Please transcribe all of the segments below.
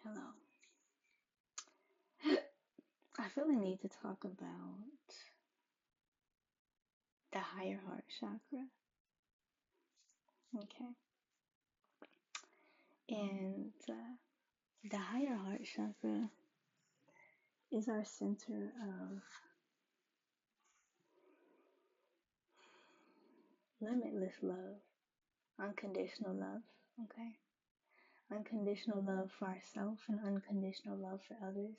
Hello. I feel the need to talk about the higher heart chakra. Okay. And the higher heart chakra is our center of limitless love, unconditional love. Okay. Unconditional love for ourselves and unconditional love for others.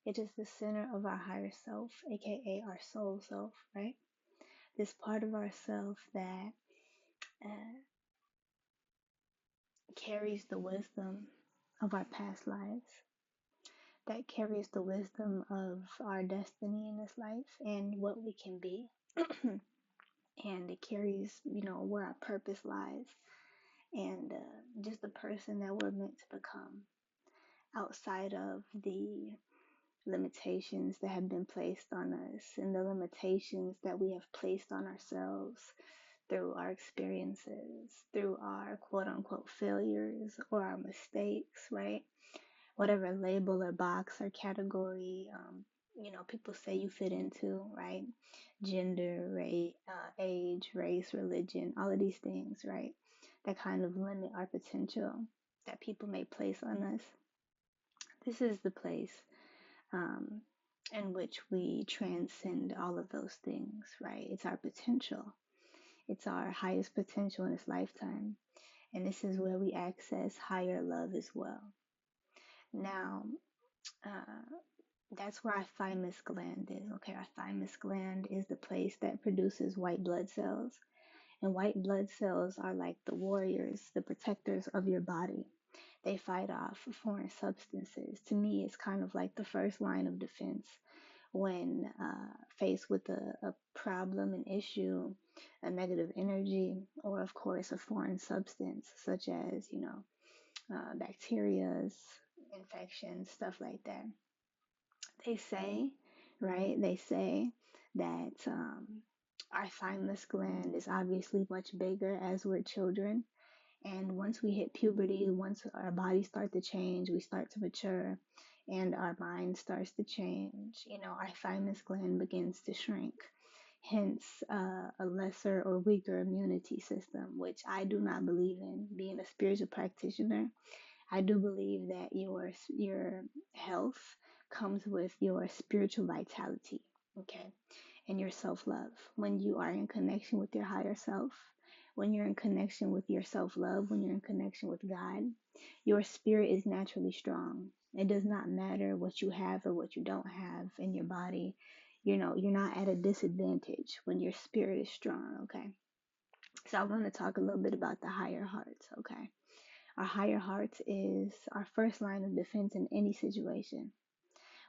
It is the center of our higher self, aka our soul self, right? This part of ourself that uh, carries the wisdom of our past lives, that carries the wisdom of our destiny in this life and what we can be. And it carries, where our purpose lies and just the person that we're meant to become outside of the limitations that have been placed on us and the limitations that we have placed on ourselves through our experiences, through our quote unquote failures or our mistakes, right? Whatever label or box or category, people say you fit into, right? Gender, age, race, religion, all of these things, right? That kind of limit our potential that people may place on us. This is the place um, in which we transcend all of those things, right? It's our potential. It's our highest potential in this lifetime. And this is where we access higher love as well. Now, uh, that's where our thymus gland is. Okay, our thymus gland is the place that produces white blood cells. And white blood cells are like the warriors, the protectors of your body. They fight off foreign substances. To me, it's kind of like the first line of defense when faced with a problem, an issue, a negative energy, or of course, a foreign substance such as, bacterias, infections, stuff like that. They say, right? They say that our thymus gland is obviously much bigger as we're children. And once we hit puberty, once our bodies start to change, we start to mature, and our mind starts to change, our thymus gland begins to shrink. Hence, a lesser or weaker immunity system, which I do not believe in. Being a spiritual practitioner, I do believe that your health comes with your spiritual vitality, okay, and your self-love. When you are in connection with your higher self, when you're in connection with your self-love, when you're in connection with God, your spirit is naturally strong. It does not matter what you have or what you don't have in your body. You're not at a disadvantage when your spirit is strong, okay? So I want to talk a little bit about the higher heart, okay? Our higher heart is our first line of defense in any situation.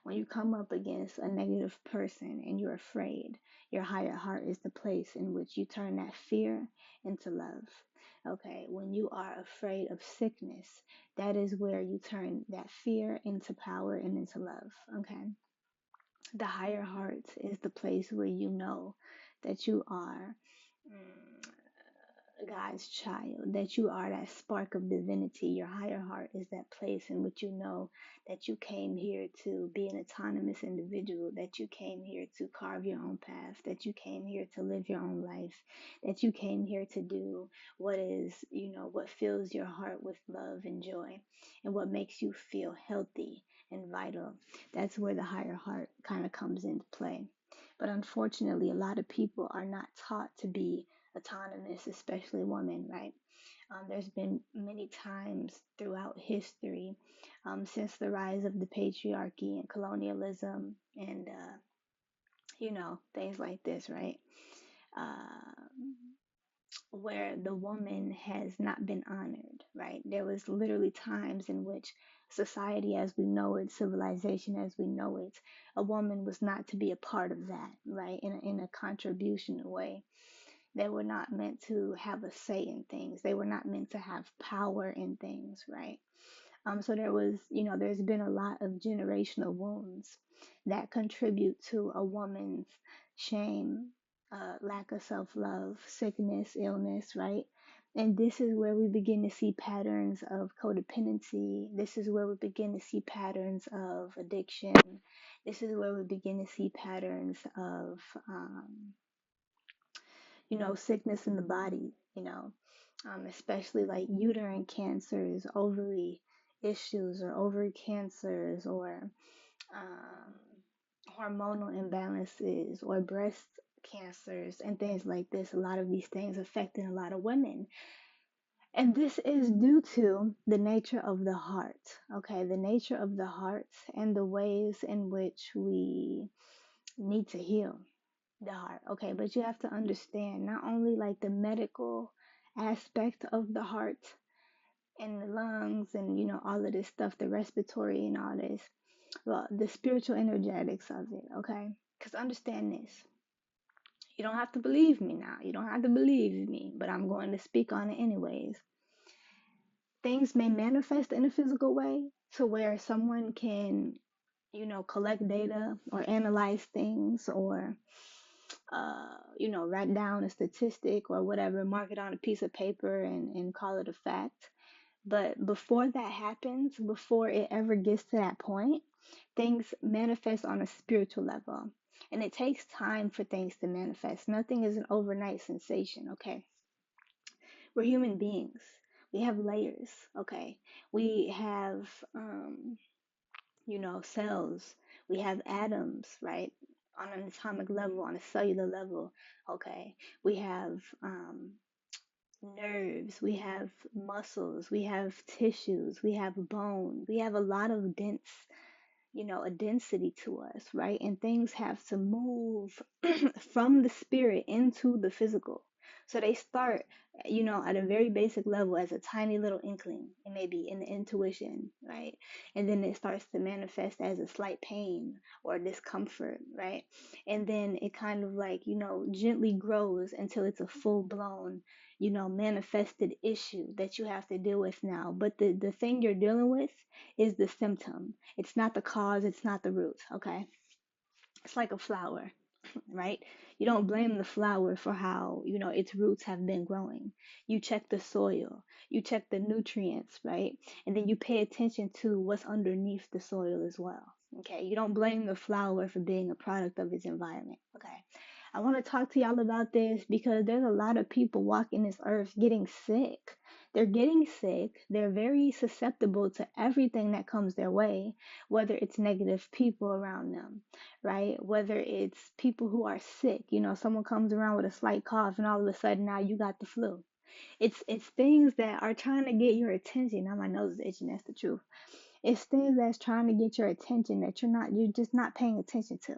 When you come up against a negative person and you're afraid, your higher heart is the place in which you turn that fear into love. Okay, when you are afraid of sickness, that is where you turn that fear into power and into love. Okay, the higher heart is the place where you know that you are God's child, that you are that spark of divinity. Your higher heart is that place in which you know that you came here to be an autonomous individual, that you came here to carve your own path, that you came here to live your own life, that you came here to do what is, what fills your heart with love and joy and what makes you feel healthy and vital. That's where the higher heart kind of comes into play. But unfortunately, a lot of people are not taught to be autonomous, especially women, right? There's been many times throughout history, since the rise of the patriarchy and colonialism and, things like this, right? Where the woman has not been honored, right? There was literally times in which society as we know it, civilization as we know it, a woman was not to be a part of that, right? In a contribution way. They were not meant to have a say in things. They were not meant to have power in things, right? So there's been a lot of generational wounds that contribute to a woman's shame, lack of self-love, sickness, illness, right? And this is where we begin to see patterns of codependency. This is where we begin to see patterns of addiction. This is where we begin to see patterns of, sickness in the body, especially like uterine cancers, ovary issues, or ovary cancers, or um, hormonal imbalances, or breast cancers, and things like this. A lot of these things affecting a lot of women. And this is due to the nature of the heart, okay? The nature of the heart and the ways in which we need to heal the heart, okay? But you have to understand not only like the medical aspect of the heart and the lungs and, all of this stuff, the respiratory and all this, well, the spiritual energetics of it, okay? Because understand this. You don't have to believe me now. You don't have to believe me, but I'm going to speak on it anyways. Things may manifest in a physical way to where someone can, collect data or analyze things, or, write down a statistic or whatever, mark it on a piece of paper and call it a fact. But before that happens, before it ever gets to that point, things manifest on a spiritual level. And it takes time for things to manifest. Nothing is an overnight sensation, okay? We're human beings. We have layers, okay? We have, cells. We have atoms, right? On an atomic level, on a cellular level, okay? We have nerves, we have muscles, we have tissues, we have bone. We have a lot of a density to us, right? And things have to move from the spirit into the physical. So they start, at a very basic level as a tiny little inkling. It may be in the intuition, right? And then it starts to manifest as a slight pain or discomfort, right? And then it kind of like, gently grows until it's a full blown, manifested issue that you have to deal with now. But the thing you're dealing with is the symptom. It's not the cause, it's not the root, okay? It's like a flower, right? You don't blame the flower for how, its roots have been growing. You check the soil, you check the nutrients, right? And then you pay attention to what's underneath the soil as well. Okay, you don't blame the flower for being a product of its environment. Okay, I want to talk to y'all about this because there's a lot of people walking this earth getting sick. They're getting sick. They're very susceptible to everything that comes their way, whether it's negative people around them, right? Whether it's people who are sick, someone comes around with a slight cough and all of a sudden now you got the flu. It's things that are trying to get your attention. Now my nose is itching, that's the truth. It's things that's trying to get your attention that you're just not paying attention to.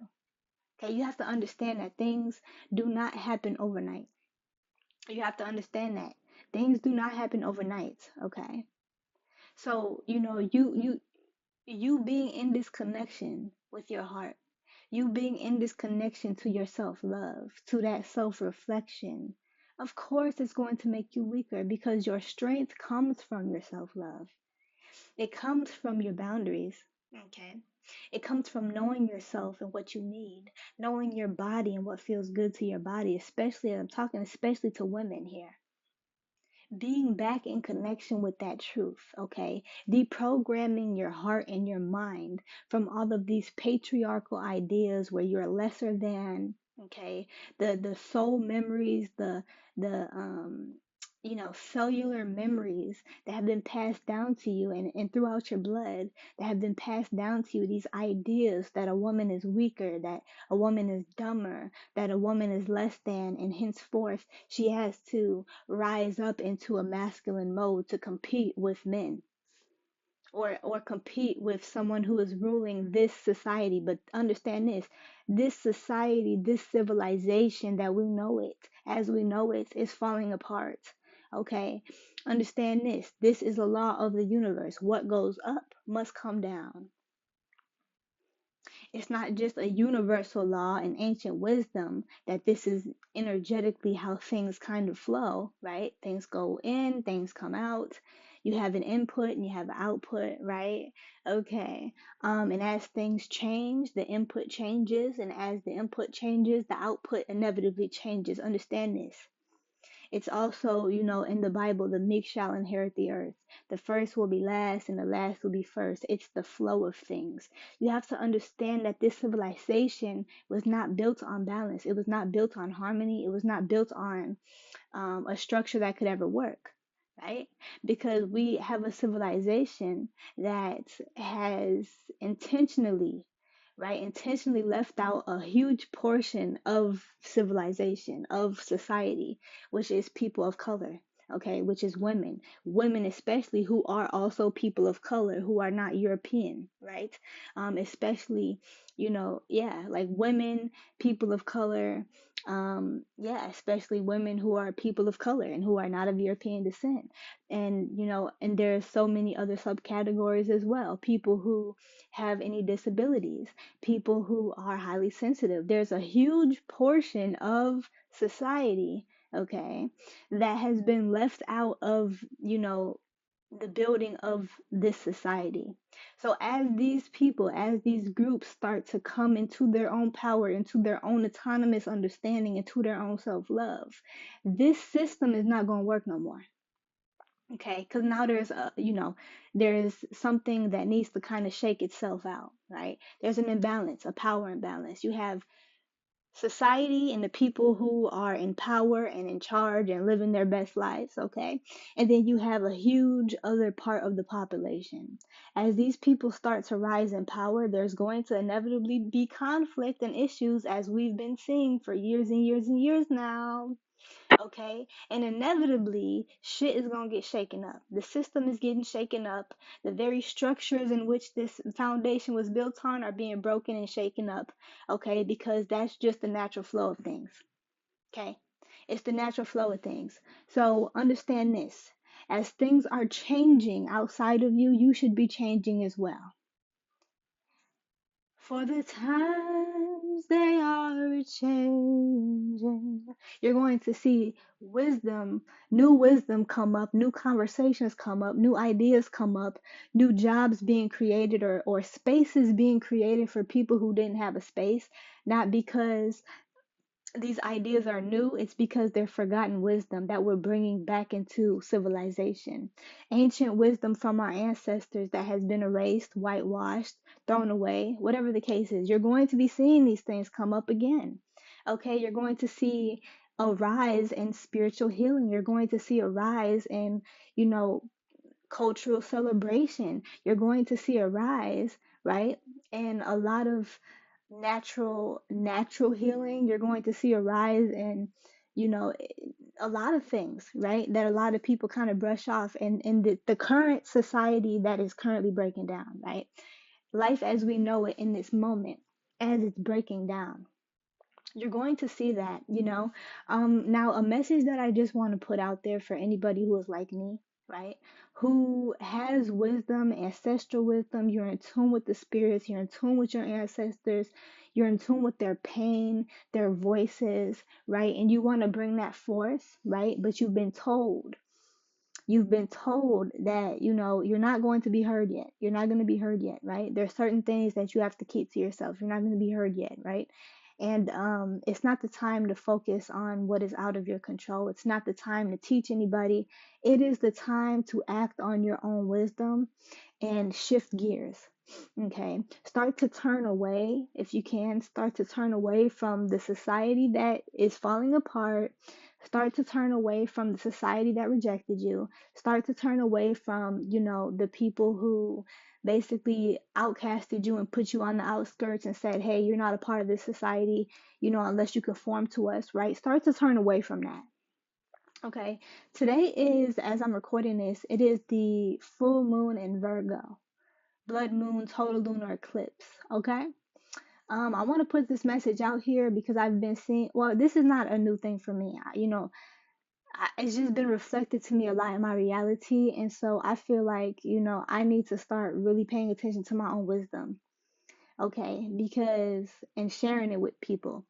Okay, you have to understand that things do not happen overnight. You have to understand that things do not happen overnight, okay? So, you being in this connection with your heart, you being in this connection to your self love, to that self reflection, of course, it's going to make you weaker because your strength comes from your self love. It comes from your boundaries, okay? It comes from knowing yourself and what you need, knowing your body and what feels good to your body, especially, I'm talking especially to women here, being back in connection with that truth, okay? Deprogramming your heart and your mind from all of these patriarchal ideas where you're lesser than, okay? The soul memories, the cellular memories that have been passed down to you and throughout your blood that have been passed down to you, these ideas that a woman is weaker, that a woman is dumber, that a woman is less than, and henceforth she has to rise up into a masculine mode to compete with men or compete with someone who is ruling this society. But understand this society, this civilization that we know it as we know it is falling apart. Okay, understand this is a law of the universe. What goes up must come down. It's not just a universal law and ancient wisdom that this is energetically how things kind of flow, right? Things go in, things come out. You have an input and you have an output, right? Okay. And as things change, the input changes, and as the input changes, the output inevitably changes. Understand this. It's also, in the Bible, the meek shall inherit the earth. The first will be last and the last will be first. It's the flow of things. You have to understand that this civilization was not built on balance. It was not built on harmony. It was not built on a structure that could ever work, right? Because we have a civilization that has intentionally, right, intentionally left out a huge portion of civilization, of society, which is people of color. Okay, which is women especially who are also people of color who are not European, right? Especially, yeah, like women, people of color, yeah, especially women who are people of color and who are not of European descent. And, and there's so many other subcategories as well. People who have any disabilities, people who are highly sensitive. There's a huge portion of society, okay, that has been left out of, the building of this society. So as these people, as these groups start to come into their own power, into their own autonomous understanding, into their own self-love, this system is not going to work no more. Okay, because now there's something that needs to kind of shake itself out, right? There's an imbalance, a power imbalance. You have society and the people who are in power and in charge and living their best lives, okay? And then you have a huge other part of the population. As these people start to rise in power, there's going to inevitably be conflict and issues, as we've been seeing for years and years and years now. Okay, and inevitably shit is gonna get shaken up. The system is getting shaken up. The very structures in which this foundation was built on are being broken and shaken up. Okay, because that's just the natural flow of things. Okay, it's the natural flow of things. So understand this: as things are changing outside of you, you should be changing as well. For the times they are changing. You're going to see new wisdom come up, new conversations come up, new ideas come up, new jobs being created or spaces being created for people who didn't have a space, not because these ideas are new, it's because they're forgotten wisdom that we're bringing back into civilization. Ancient wisdom from our ancestors that has been erased, whitewashed, thrown away, whatever the case is. You're going to be seeing these things come up again. Okay, you're going to see a rise in spiritual healing. You're going to see a rise in, you know, cultural celebration. You're going to see a rise, right? And a lot of natural healing. You're going to see a rise in, you know, a lot of things, right? That a lot of people kind of brush off in the current society that is currently breaking down, right? Life as we know it in this moment, as it's breaking down, you're going to see that, now a message that I just want to put out there for anybody who is like me, right? Who has wisdom, ancestral wisdom. You're in tune with the spirits, you're in tune with your ancestors, you're in tune with their pain, their voices, right? And you want to bring that forth, right? But you've been told that, you're not going to be heard yet. You're not going to be heard yet, right? There's certain things that you have to keep to yourself. You're not going to be heard yet, right? And it's not the time to focus on what is out of your control. It's not the time to teach anybody. It is the time to act on your own wisdom and shift gears. Okay. Start to turn away, if you can, start to turn away from the society that is falling apart. Start to turn away from the society that rejected you. Start to turn away from, the people who basically outcasted you and put you on the outskirts and said, hey, you're not a part of this society, unless you conform to us, right? Start to turn away from that. Okay. Today is, as I'm recording this, it is the full moon in Virgo, blood moon, total lunar eclipse. Okay. I want to put this message out here because I've been seeing, well, this is not a new thing for me. It's just been reflected to me a lot in my reality. And so I feel like, I need to start really paying attention to my own wisdom. Okay. And sharing it with people.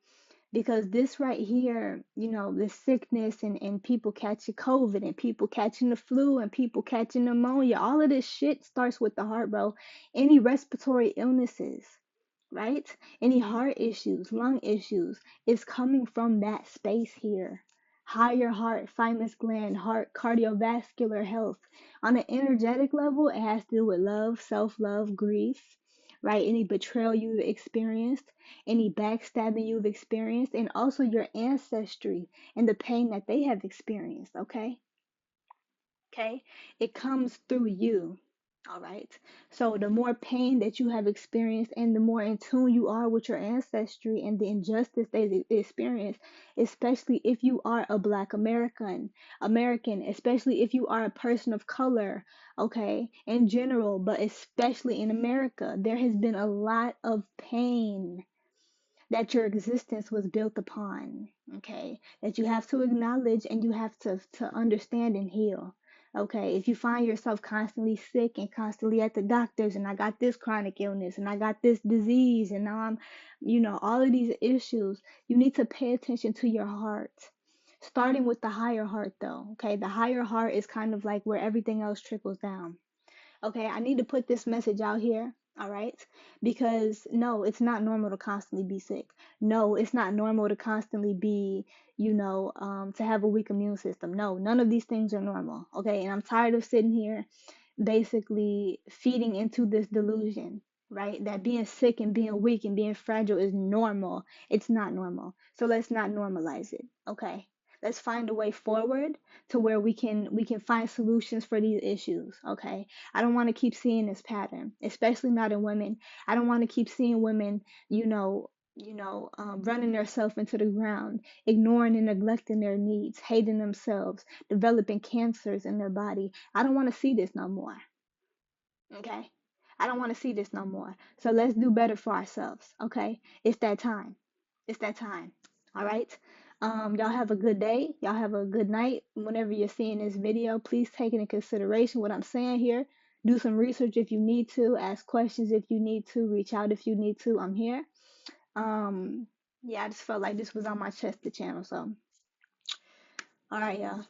Because this right here, the sickness and people catching COVID and people catching the flu and people catching pneumonia, all of this shit starts with the heart, bro. Any respiratory illnesses, right? Any heart issues, lung issues is coming from that space here. higher heart, thymus gland, heart, cardiovascular health. On an energetic level, it has to do with love, self love, grief, right? Any betrayal you've experienced, any backstabbing you've experienced, and also your ancestry and the pain that they have experienced, okay? Okay? It comes through you. All right. So the more pain that you have experienced and the more in tune you are with your ancestry and the injustice they experienced, especially if you are a black American, especially if you are a person of color, okay, in general, but especially in America, there has been a lot of pain that your existence was built upon, okay, that you have to acknowledge and you have to understand and heal. Okay, if you find yourself constantly sick and constantly at the doctors, and I got this chronic illness and I got this disease and now I'm, all of these issues, you need to pay attention to your heart, starting with the higher heart though. Okay, the higher heart is kind of like where everything else trickles down. Okay, I need to put this message out here, all right? Because no, it's not normal to constantly be sick. No, it's not normal to constantly be, to have a weak immune system. No, none of these things are normal. Okay, and I'm tired of sitting here basically feeding into this delusion, right? That being sick and being weak and being fragile is normal. It's not normal. So let's not normalize it, okay? Let's find a way forward to where we can find solutions for these issues, okay? I don't want to keep seeing this pattern, especially not in women. I don't want to keep seeing women, running themselves into the ground, ignoring and neglecting their needs, hating themselves, developing cancers in their body. I don't want to see this no more. Okay? I don't want to see this no more. So let's do better for ourselves. Okay? It's that time. It's that time. All right? Y'all have a good day. Y'all have a good night. Whenever you're seeing this video, please take into consideration what I'm saying here. Do some research if you need to. Ask questions if you need to. Reach out if you need to. I'm here. Um, yeah, I just felt like this was on my chest, the channel. So, all right, y'all.